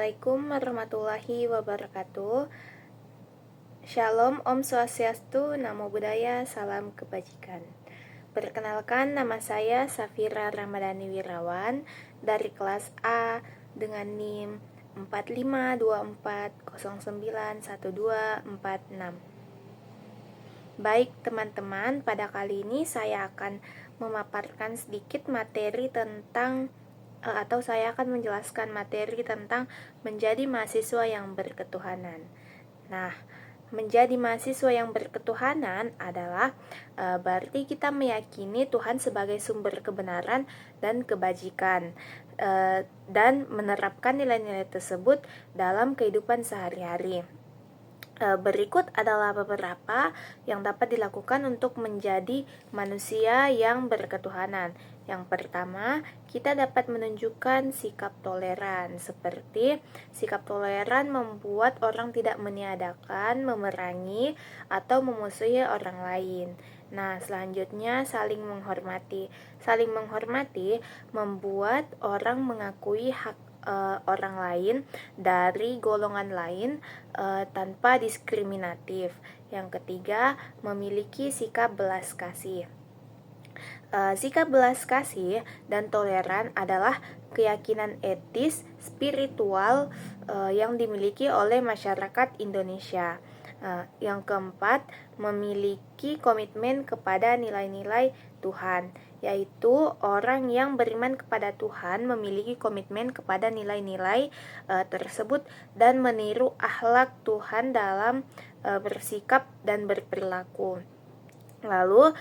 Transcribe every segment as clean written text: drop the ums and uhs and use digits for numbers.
Assalamualaikum warahmatullahi wabarakatuh. Shalom, Om Swastiastu, Namo Buddhaya, salam kebajikan. Perkenalkan, nama saya Safira Ramadhani Wirawan dari kelas A dengan NIM 4524091246. Baik teman-teman, pada kali ini saya akan memaparkan sedikit materi tentang atau saya akan menjelaskan materi tentang menjadi mahasiswa yang berketuhanan. Nah, menjadi mahasiswa yang berketuhanan adalah berarti kita meyakini Tuhan sebagai sumber kebenaran dan kebajikan, dan menerapkan nilai-nilai tersebut dalam kehidupan sehari-hari. Berikut adalah beberapa yang dapat dilakukan untuk menjadi manusia yang berketuhanan. Yang pertama, kita dapat menunjukkan sikap toleran. Seperti sikap toleran membuat orang tidak meniadakan, memerangi, atau memusuhi orang lain. Nah, selanjutnya saling menghormati. Saling menghormati membuat orang mengakui hak orang lain dari golongan lain tanpa diskriminatif. Yang ketiga, memiliki sikap belas kasih. Sikap belas kasih dan toleran adalah keyakinan etis spiritual yang dimiliki oleh masyarakat Indonesia. Yang keempat, memiliki komitmen kepada nilai-nilai Tuhan, yaitu orang yang beriman kepada Tuhan memiliki komitmen kepada nilai-nilai tersebut dan meniru akhlak Tuhan dalam bersikap dan berperilaku. Lalu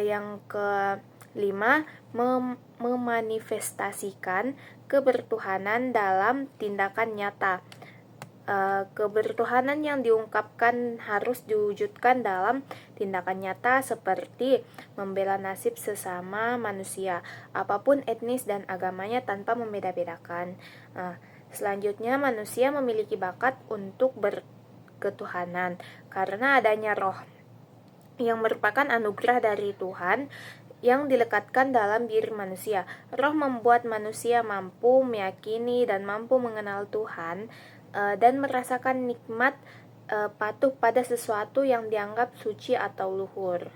yang kelima, memanifestasikan kebertuhanan dalam tindakan nyata. Kebertuhanan yang diungkapkan harus diwujudkan dalam tindakan nyata seperti membela nasib sesama manusia, apapun etnis dan agamanya tanpa membeda-bedakan. Selanjutnya, manusia memiliki bakat untuk berketuhanan karena adanya roh yang merupakan anugerah dari Tuhan yang dilekatkan dalam diri manusia. Roh membuat manusia mampu meyakini dan mampu mengenal Tuhan dan merasakan nikmat patuh pada sesuatu yang dianggap suci atau luhur.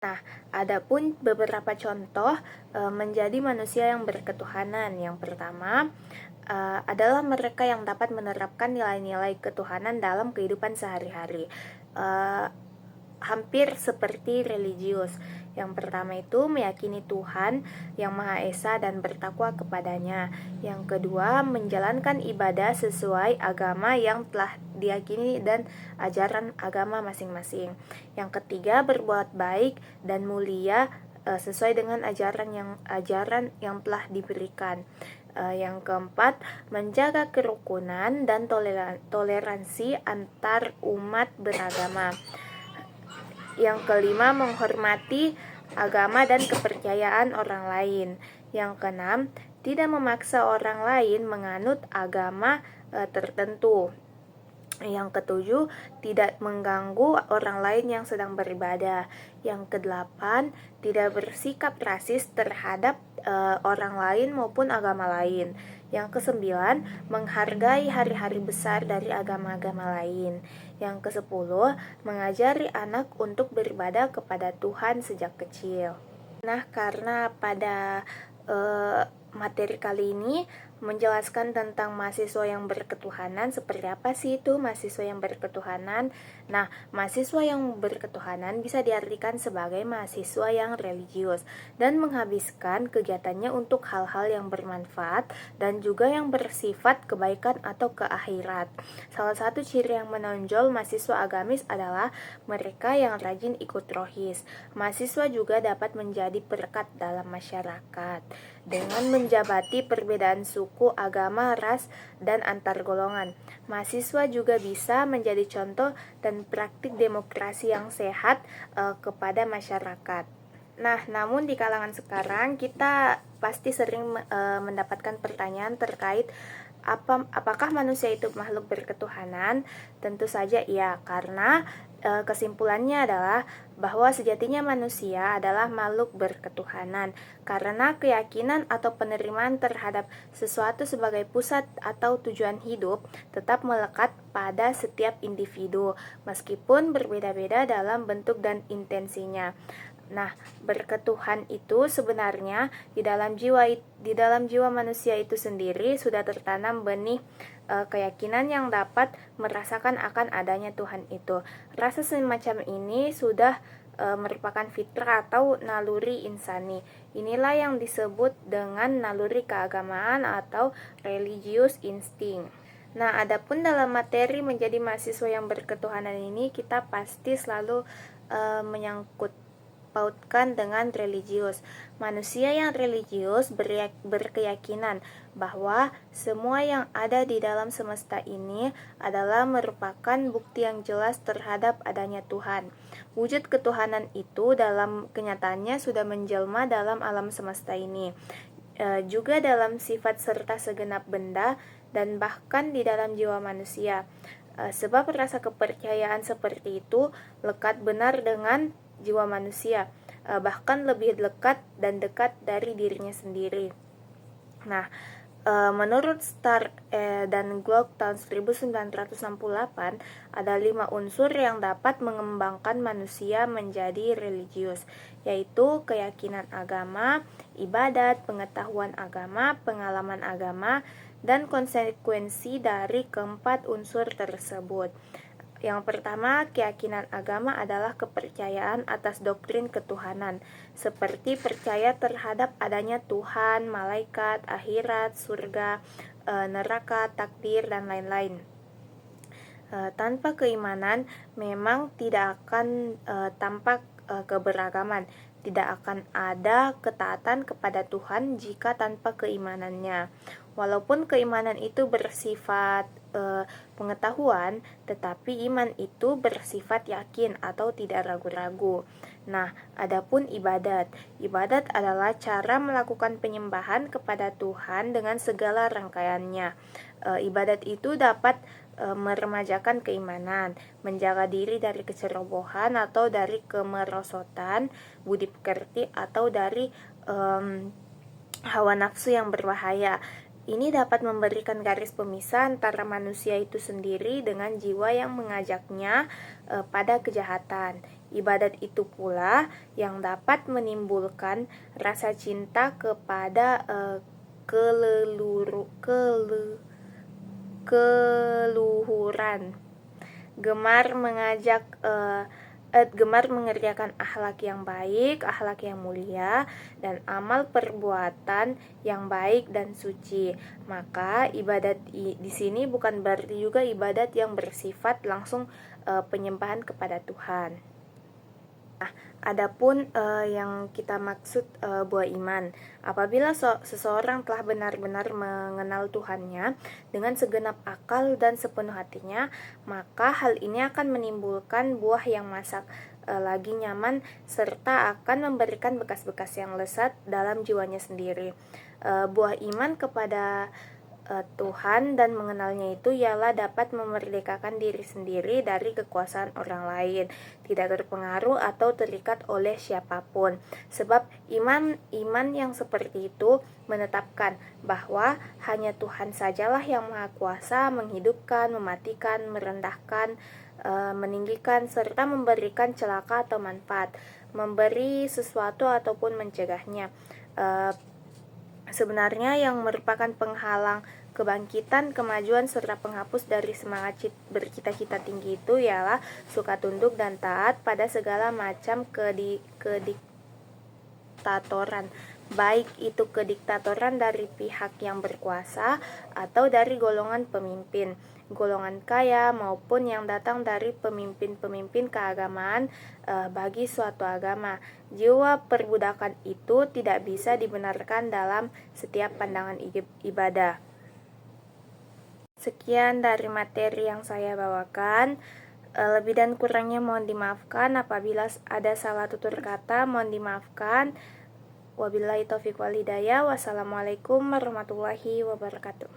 Nah, adapun beberapa contoh menjadi manusia yang berketuhanan. Yang pertama adalah mereka yang dapat menerapkan nilai-nilai ketuhanan dalam kehidupan sehari-hari. Hampir seperti religius. Yang pertama itu meyakini Tuhan yang Maha Esa dan bertakwa kepadanya. Yang kedua, menjalankan ibadah sesuai agama yang telah diyakini dan ajaran agama masing-masing. Yang ketiga, berbuat baik dan mulia sesuai dengan ajaran yang telah diberikan. Yang keempat, menjaga kerukunan dan toleransi antar umat beragama. Yang kelima, menghormati agama dan kepercayaan orang lain. Yang keenam, tidak memaksa orang lain menganut agama tertentu. Yang ketujuh, tidak mengganggu orang lain yang sedang beribadah. Yang kedelapan, tidak bersikap rasis terhadap orang lain maupun agama lain. Yang kesembilan, menghargai hari-hari besar dari agama-agama lain. Yang kesepuluh, mengajari anak untuk beribadah kepada Tuhan sejak kecil. Nah, karena pada materi kali ini menjelaskan tentang mahasiswa yang berketuhanan. Seperti apa sih itu mahasiswa yang berketuhanan? Nah, mahasiswa yang berketuhanan bisa diartikan sebagai mahasiswa yang religius dan menghabiskan kegiatannya untuk hal-hal yang bermanfaat dan juga yang bersifat kebaikan atau ke akhirat. Salah satu ciri yang menonjol mahasiswa agamis adalah mereka yang rajin ikut rohis. Mahasiswa juga dapat menjadi perekat dalam masyarakat dengan menjabati perbedaan suku, agama, ras, dan antar golongan. Mahasiswa juga bisa menjadi contoh dan praktik demokrasi yang sehat kepada masyarakat. Nah, namun di kalangan sekarang kita pasti sering mendapatkan pertanyaan terkait apakah manusia itu makhluk berketuhanan? Tentu saja iya, karena kesimpulannya adalah bahwa sejatinya manusia adalah makhluk berketuhanan, karena keyakinan atau penerimaan terhadap sesuatu sebagai pusat atau tujuan hidup tetap melekat pada setiap individu, meskipun berbeda-beda dalam bentuk dan intensinya. Nah, berketuhan itu sebenarnya di dalam jiwa manusia itu sendiri sudah tertanam benih keyakinan yang dapat merasakan akan adanya Tuhan itu. Rasa semacam ini sudah merupakan fitrah atau naluri insani. Inilah yang disebut dengan naluri keagamaan atau religious instinct. Nah, adapun dalam materi menjadi mahasiswa yang berketuhanan ini, kita pasti selalu menyangkut pautkan dengan religius. Manusia yang religius berkeyakinan bahwa semua yang ada di dalam semesta ini adalah merupakan bukti yang jelas terhadap adanya Tuhan. Wujud ketuhanan itu dalam kenyataannya sudah menjelma dalam alam semesta ini, juga dalam sifat serta segenap benda dan bahkan di dalam jiwa manusia. Sebab rasa kepercayaan seperti itu lekat benar dengan jiwa manusia, bahkan lebih lekat dan dekat dari dirinya sendiri. Nah, menurut Stark dan Glock tahun 1968, ada 5 unsur yang dapat mengembangkan manusia menjadi religius, yaitu keyakinan agama, ibadat, pengetahuan agama, pengalaman agama, dan konsekuensi dari keempat unsur tersebut. Yang pertama, keyakinan agama adalah kepercayaan atas doktrin ketuhanan, seperti percaya terhadap adanya Tuhan, malaikat, akhirat, surga, neraka, takdir, dan lain-lain. Tanpa keimanan, memang tidak akan tampak keberagaman. Tidak akan ada ketaatan kepada Tuhan jika tanpa keimanannya. Walaupun keimanan itu bersifat pengetahuan, tetapi iman itu bersifat yakin atau tidak ragu-ragu. Nah, adapun ibadat. Ibadat adalah cara melakukan penyembahan kepada Tuhan dengan segala rangkaiannya. Ibadat itu dapat meremajakan keimanan, menjaga diri dari kecerobohan atau dari kemerosotan, budi pekerti, atau dari hawa nafsu yang berbahaya. Ini dapat memberikan garis pemisah antara manusia itu sendiri dengan jiwa yang mengajaknya pada kejahatan. Ibadat itu pula yang dapat menimbulkan rasa cinta kepada keluhuran, gemar mengerjakan akhlak yang baik, akhlak yang mulia, dan amal perbuatan yang baik dan suci. Maka ibadat di sini bukan berarti juga ibadat yang bersifat langsung penyembahan kepada Tuhan. Nah, adapun yang kita maksud buah iman, apabila seseorang telah benar-benar mengenal Tuhannya dengan segenap akal dan sepenuh hatinya, maka hal ini akan menimbulkan buah yang masak lagi nyaman serta akan memberikan bekas-bekas yang lezat dalam jiwanya sendiri. Buah iman kepada Tuhan dan mengenalnya itu ialah dapat memerdekakan diri sendiri dari kekuasaan orang lain, tidak terpengaruh atau terikat oleh siapapun. Sebab iman yang seperti itu menetapkan bahwa hanya Tuhan sajalah yang maha kuasa menghidupkan, mematikan, merendahkan, meninggikan, serta memberikan celaka atau manfaat, memberi sesuatu ataupun mencegahnya. Sebenarnya yang merupakan penghalang kebangkitan, kemajuan, serta penghapus dari semangat bercita-cita tinggi itu ialah suka tunduk dan taat pada segala macam kediktatoran, baik itu kediktatoran dari pihak yang berkuasa atau dari golongan pemimpin, golongan kaya, maupun yang datang dari pemimpin-pemimpin keagamaan bagi suatu agama. Jiwa perbudakan itu tidak bisa dibenarkan dalam setiap pandangan ibadah. Sekian dari materi yang saya bawakan. Lebih dan kurangnya mohon dimaafkan. Apabila ada salah tutur kata, mohon dimaafkan. Wabillahi taufiq wal hidayah. Wassalamualaikum warahmatullahi wabarakatuh.